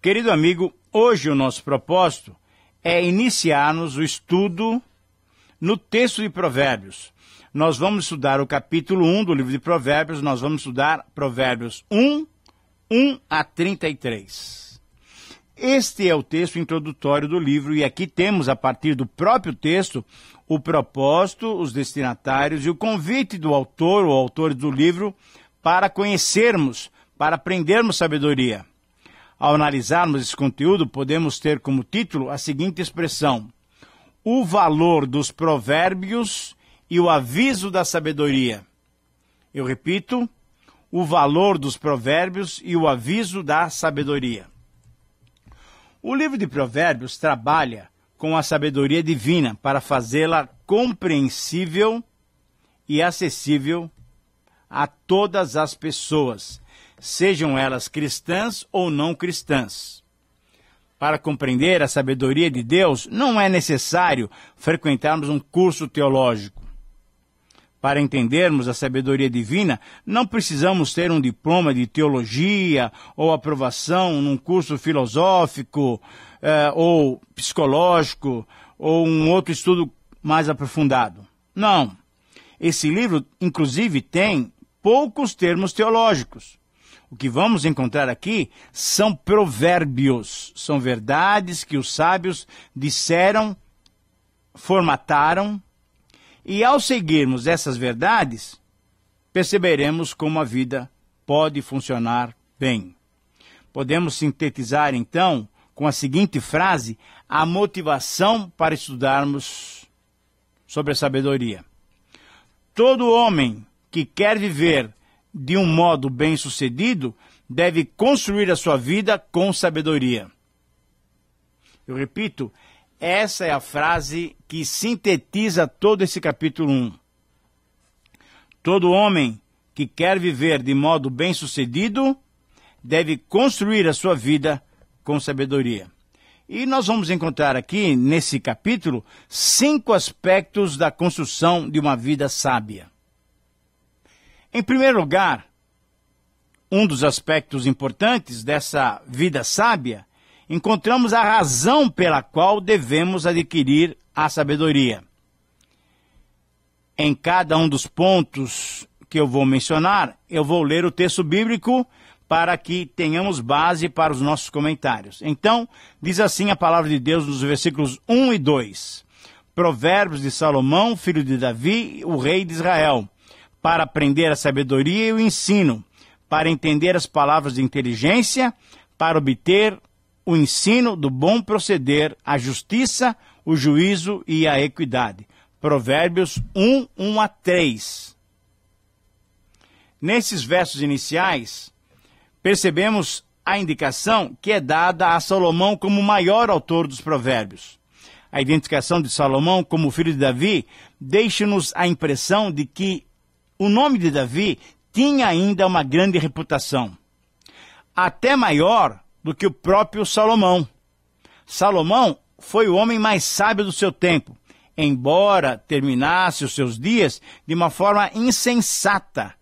Querido amigo, hoje o nosso propósito é iniciarmos o estudo no texto de Provérbios. Nós vamos estudar o capítulo 1 do livro de Provérbios, nós vamos estudar Provérbios 1 a 33. Este é o texto introdutório do livro e aqui temos, a partir do próprio texto, o propósito, os destinatários e o convite do autor ou autores do livro para conhecermos, para aprendermos sabedoria. Ao analisarmos esse conteúdo, podemos ter como título a seguinte expressão: o valor dos provérbios e o aviso da sabedoria. Eu repito, o valor dos provérbios e o aviso da sabedoria. O livro de Provérbios trabalha com a sabedoria divina para fazê-la compreensível e acessível a todas as pessoas, sejam elas cristãs ou não cristãs. Para compreender a sabedoria de Deus, não é necessário frequentarmos um curso teológico. Para entendermos a sabedoria divina, não precisamos ter um diploma de teologia ou aprovação num curso filosófico ou psicológico ou um outro estudo mais aprofundado. Não. Esse livro, inclusive, tem poucos termos teológicos. O que vamos encontrar aqui são provérbios, são verdades que os sábios disseram, formataram, e ao seguirmos essas verdades, perceberemos como a vida pode funcionar bem. Podemos sintetizar, então, com a seguinte frase, a motivação para estudarmos sobre a sabedoria. Todo homem que quer viver de um modo bem-sucedido deve construir a sua vida com sabedoria. Eu repito, essa é a frase que sintetiza todo esse capítulo 1. Todo homem que quer viver de modo bem-sucedido deve construir a sua vida com sabedoria. E nós vamos encontrar aqui, nesse capítulo, 5 aspectos da construção de uma vida sábia. Em primeiro lugar, um dos aspectos importantes dessa vida sábia, encontramos a razão pela qual devemos adquirir a sabedoria. Em cada um dos pontos que eu vou mencionar, eu vou ler o texto bíblico para que tenhamos base para os nossos comentários. Então, diz assim a palavra de Deus nos versículos 1 e 2. Provérbios de Salomão, filho de Davi, o rei de Israel, para aprender a sabedoria e o ensino, para entender as palavras de inteligência, para obter o ensino do bom proceder, a justiça, o juízo e a equidade. Provérbios 1 a 3. Nesses versos iniciais, percebemos a indicação que é dada a Salomão como o maior autor dos provérbios. A identificação de Salomão como filho de Davi deixa-nos a impressão de que o nome de Davi tinha ainda uma grande reputação, até maior do que o próprio Salomão. Salomão foi o homem mais sábio do seu tempo, embora terminasse os seus dias de uma forma insensata,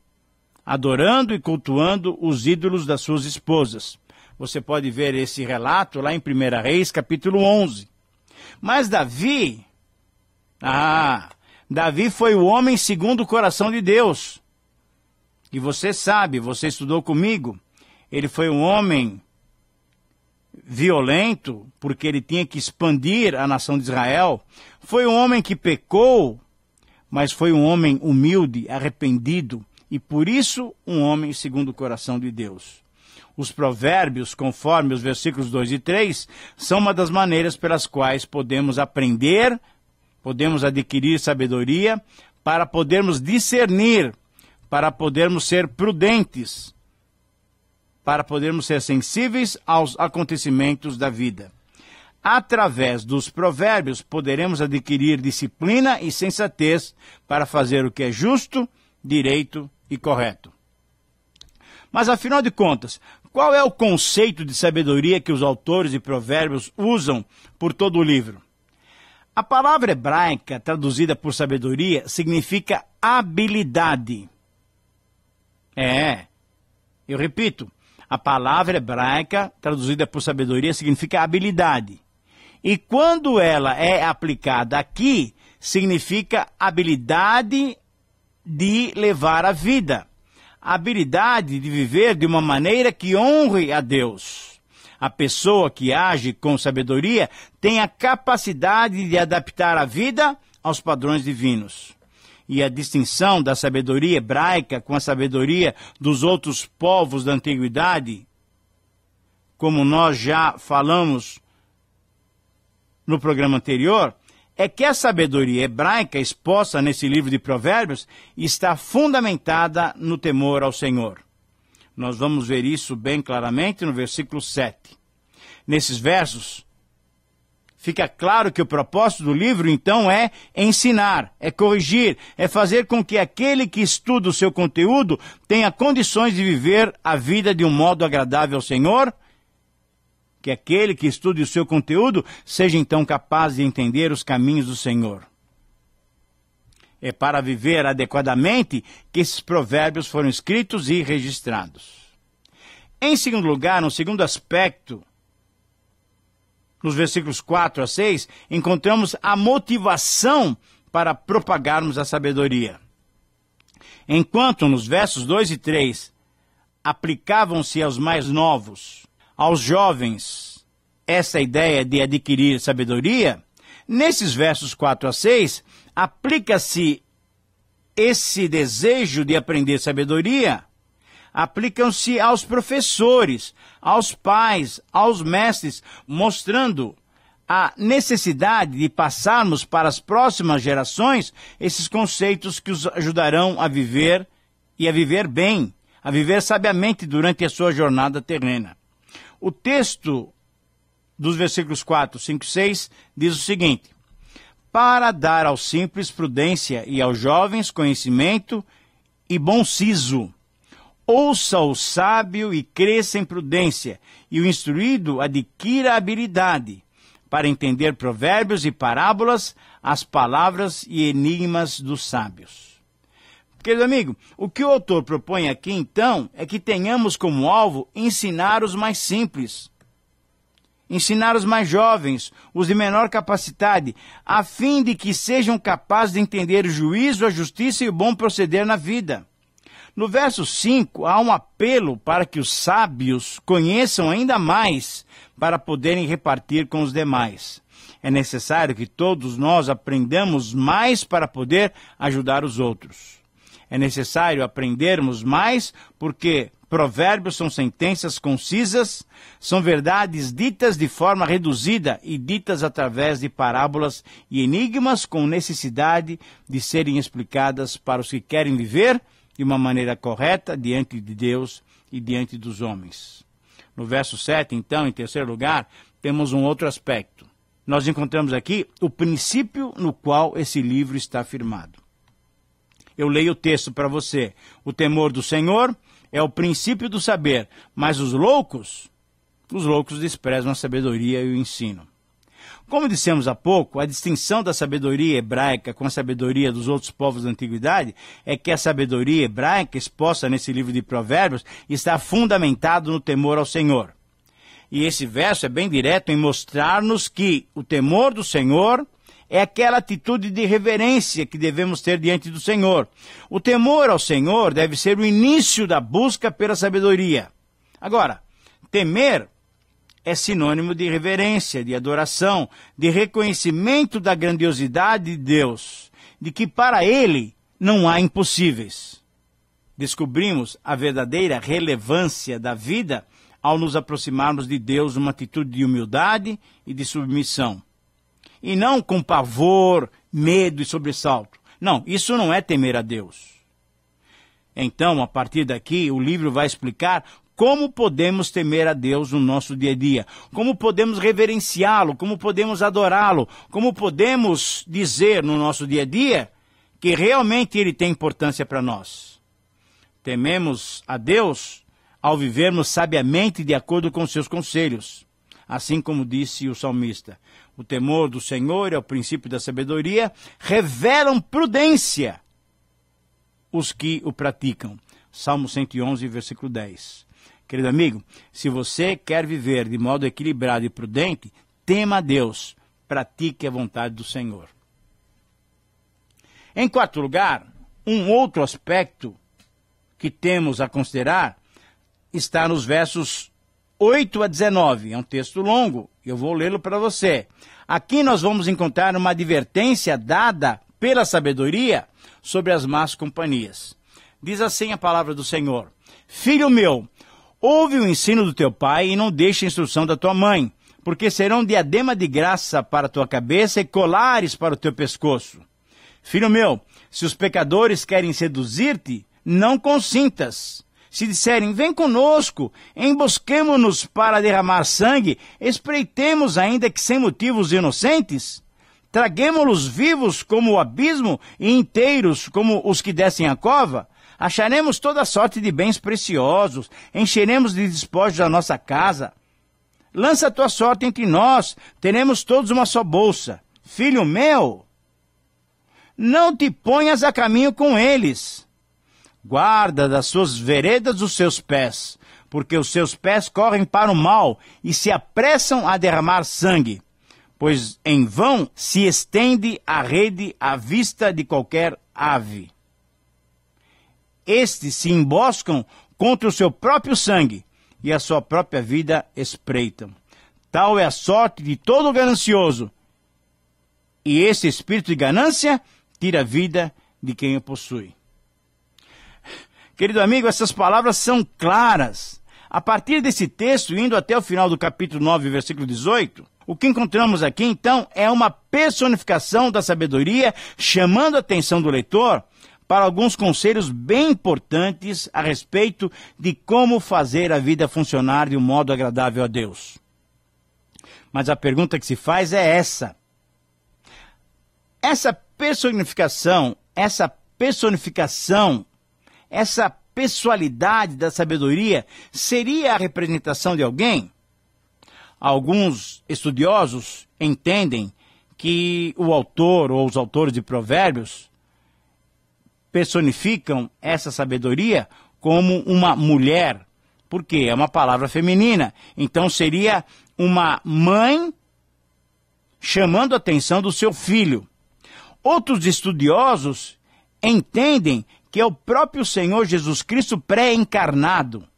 adorando e cultuando os ídolos das suas esposas. Você pode ver esse relato lá em 1 Reis, capítulo 11. Mas Davi foi o homem segundo o coração de Deus. E você sabe, você estudou comigo, ele foi um homem violento, porque ele tinha que expandir a nação de Israel. Foi um homem que pecou, mas foi um homem humilde, arrependido, e por isso um homem segundo o coração de Deus. Os provérbios, conforme os versículos 2 e 3, são uma das maneiras pelas quais podemos aprender, podemos adquirir sabedoria, para podermos discernir, para podermos ser prudentes, para podermos ser sensíveis aos acontecimentos da vida. Através dos provérbios, poderemos adquirir disciplina e sensatez para fazer o que é justo, direito e correto. Mas, afinal de contas, qual é o conceito de sabedoria que os autores de provérbios usam por todo o livro? A palavra hebraica, traduzida por sabedoria, significa habilidade. Eu repito, A palavra hebraica, traduzida por sabedoria, significa habilidade. E quando ela é aplicada aqui, significa habilidade de levar a vida. Habilidade de viver de uma maneira que honre a Deus. A pessoa que age com sabedoria tem a capacidade de adaptar a vida aos padrões divinos. E a distinção da sabedoria hebraica com a sabedoria dos outros povos da antiguidade, como nós já falamos no programa anterior, é que a sabedoria hebraica exposta nesse livro de Provérbios está fundamentada no temor ao Senhor. Nós vamos ver isso bem claramente no versículo 7. Nesses versos, fica claro que o propósito do livro, então, é ensinar, é corrigir, é fazer com que aquele que estuda o seu conteúdo tenha condições de viver a vida de um modo agradável ao Senhor, que aquele que estude o seu conteúdo seja, então, capaz de entender os caminhos do Senhor. É para viver adequadamente que esses provérbios foram escritos e registrados. Em segundo lugar, no segundo aspecto, nos versículos 4 a 6, encontramos a motivação para propagarmos a sabedoria. Enquanto nos versos 2 e 3 aplicavam-se aos mais novos, aos jovens, essa ideia de adquirir sabedoria, nesses versos 4 a 6, aplica-se esse desejo de aprender sabedoria, aplicam-se aos professores, aos pais, aos mestres, mostrando a necessidade de passarmos para as próximas gerações esses conceitos que os ajudarão a viver e a viver bem, a viver sabiamente durante a sua jornada terrena. O texto dos versículos 4, 5 e 6 diz o seguinte: para dar aos simples prudência e aos jovens conhecimento e bom siso. Ouça o sábio e cresça em prudência, e o instruído adquira habilidade, para entender provérbios e parábolas, as palavras e enigmas dos sábios. Querido amigo, o que o autor propõe aqui, então, é que tenhamos como alvo ensinar os mais simples, ensinar os mais jovens, os de menor capacidade, a fim de que sejam capazes de entender o juízo, a justiça e o bom proceder na vida. No verso 5, há um apelo para que os sábios conheçam ainda mais para poderem repartir com os demais. É necessário que todos nós aprendamos mais para poder ajudar os outros. É necessário aprendermos mais porque provérbios são sentenças concisas, são verdades ditas de forma reduzida e ditas através de parábolas e enigmas com necessidade de serem explicadas para os que querem viver de uma maneira correta diante de Deus e diante dos homens. No verso 7, então, em terceiro lugar, temos um outro aspecto. Nós encontramos aqui o princípio no qual esse livro está firmado. Eu leio o texto para você. O temor do Senhor é o princípio do saber, mas os loucos desprezam a sabedoria e o ensino. Como dissemos há pouco, a distinção da sabedoria hebraica com a sabedoria dos outros povos da antiguidade é que a sabedoria hebraica exposta nesse livro de Provérbios está fundamentado no temor ao Senhor. E esse verso é bem direto em mostrar-nos que o temor do Senhor é aquela atitude de reverência que devemos ter diante do Senhor. O temor ao Senhor deve ser o início da busca pela sabedoria. Agora, temer é sinônimo de reverência, de adoração, de reconhecimento da grandiosidade de Deus, de que para Ele não há impossíveis. Descobrimos a verdadeira relevância da vida ao nos aproximarmos de Deus numa atitude de humildade e de submissão. E não com pavor, medo e sobressalto. Não, isso não é temer a Deus. Então, a partir daqui, o livro vai explicar como podemos temer a Deus no nosso dia a dia, como podemos reverenciá-lo, como podemos adorá-lo, como podemos dizer no nosso dia a dia que realmente Ele tem importância para nós. Tememos a Deus ao vivermos sabiamente de acordo com seus conselhos, assim como disse o salmista. O temor do Senhor é o princípio da sabedoria, revelam prudência os que o praticam. Salmo 111, versículo 10. Querido amigo, se você quer viver de modo equilibrado e prudente, tema a Deus, pratique a vontade do Senhor. Em quarto lugar, um outro aspecto que temos a considerar está nos versos 8 a 19. É um texto longo, eu vou lê-lo para você. Aqui nós vamos encontrar uma advertência dada pela sabedoria sobre as más companhias. Diz assim a palavra do Senhor: Filho meu, ouve o ensino do teu pai e não deixe a instrução da tua mãe, porque serão diadema de graça para a tua cabeça e colares para o teu pescoço. Filho meu, se os pecadores querem seduzir-te, não consintas. Se disserem, vem conosco, embosquemo-nos para derramar sangue, espreitemos ainda que sem motivos inocentes, traguemo-los vivos como o abismo e inteiros como os que descem a cova, acharemos toda sorte de bens preciosos, encheremos de despojos a nossa casa. Lança a tua sorte entre nós, teremos todos uma só bolsa. Filho meu, não te ponhas a caminho com eles. Guarda das suas veredas os seus pés, porque os seus pés correm para o mal e se apressam a derramar sangue, pois em vão se estende a rede à vista de qualquer ave. Estes se emboscam contra o seu próprio sangue e a sua própria vida espreitam. Tal é a sorte de todo ganancioso, e esse espírito de ganância tira a vida de quem o possui. Querido amigo, essas palavras são claras. A partir desse texto, indo até o final do capítulo 9, versículo 18, o que encontramos aqui, então, é uma personificação da sabedoria, chamando a atenção do leitor para alguns conselhos bem importantes a respeito de como fazer a vida funcionar de um modo agradável a Deus. Mas a pergunta que se faz é essa. Essa pessoalidade da sabedoria seria a representação de alguém? Alguns estudiosos entendem que o autor ou os autores de Provérbios personificam essa sabedoria como uma mulher, porque é uma palavra feminina. Então seria uma mãe chamando a atenção do seu filho. Outros estudiosos entendem que é o próprio Senhor Jesus Cristo pré-encarnado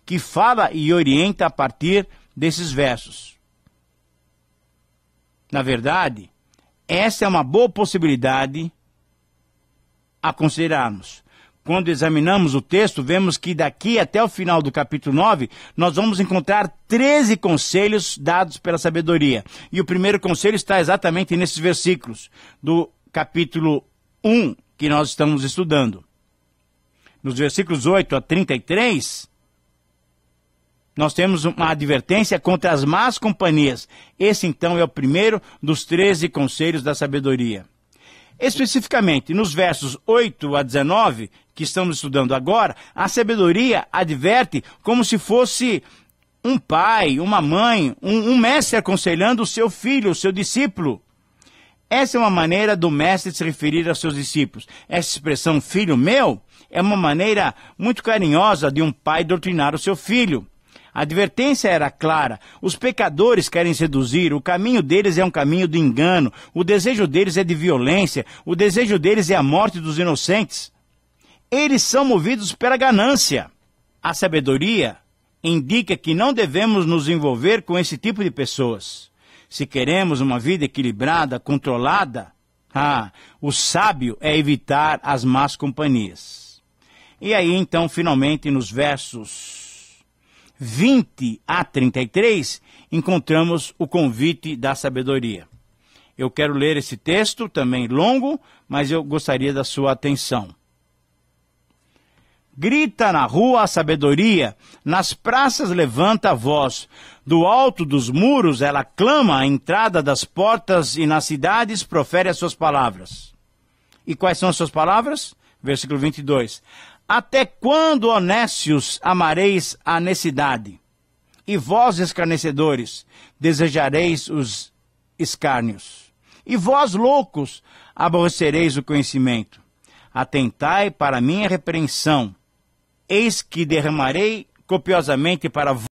que fala e orienta a partir desses versos. Na verdade, essa é uma boa possibilidade a considerarmos. Quando examinamos o texto, vemos que daqui até o final do capítulo 9, nós vamos encontrar 13 conselhos dados pela sabedoria. E o primeiro conselho está exatamente nesses versículos do capítulo 1, que nós estamos estudando. Nos versículos 8 a 33, nós temos uma advertência contra as más companhias. Esse, então, é o primeiro dos 13 conselhos da sabedoria. Especificamente, nos versos 8 a 19, que estamos estudando agora, a sabedoria adverte como se fosse um pai, uma mãe, um mestre aconselhando o seu filho, o seu discípulo. Essa é uma maneira do mestre se referir aos seus discípulos. Essa expressão, filho meu, é uma maneira muito carinhosa de um pai doutrinar o seu filho. A advertência era clara. Os pecadores querem seduzir, o caminho deles é um caminho de engano, o desejo deles é de violência, o desejo deles é a morte dos inocentes. Eles são movidos pela ganância. A sabedoria indica que não devemos nos envolver com esse tipo de pessoas. Se queremos uma vida equilibrada, controlada, o sábio é evitar as más companhias. E aí, então, finalmente, nos versos 20 a 33, encontramos o convite da sabedoria. Eu quero ler esse texto, também longo, mas eu gostaria da sua atenção. Grita na rua a sabedoria, nas praças levanta a voz. Do alto dos muros ela clama à entrada das portas e nas cidades profere as suas palavras. E quais são as suas palavras? Versículo 22. Até quando, ó nécios, amareis a necessidade? E vós, escarnecedores, desejareis os escárnios? E vós, loucos, aborrecereis o conhecimento? Atentai para a minha repreensão. Eis que derramarei copiosamente para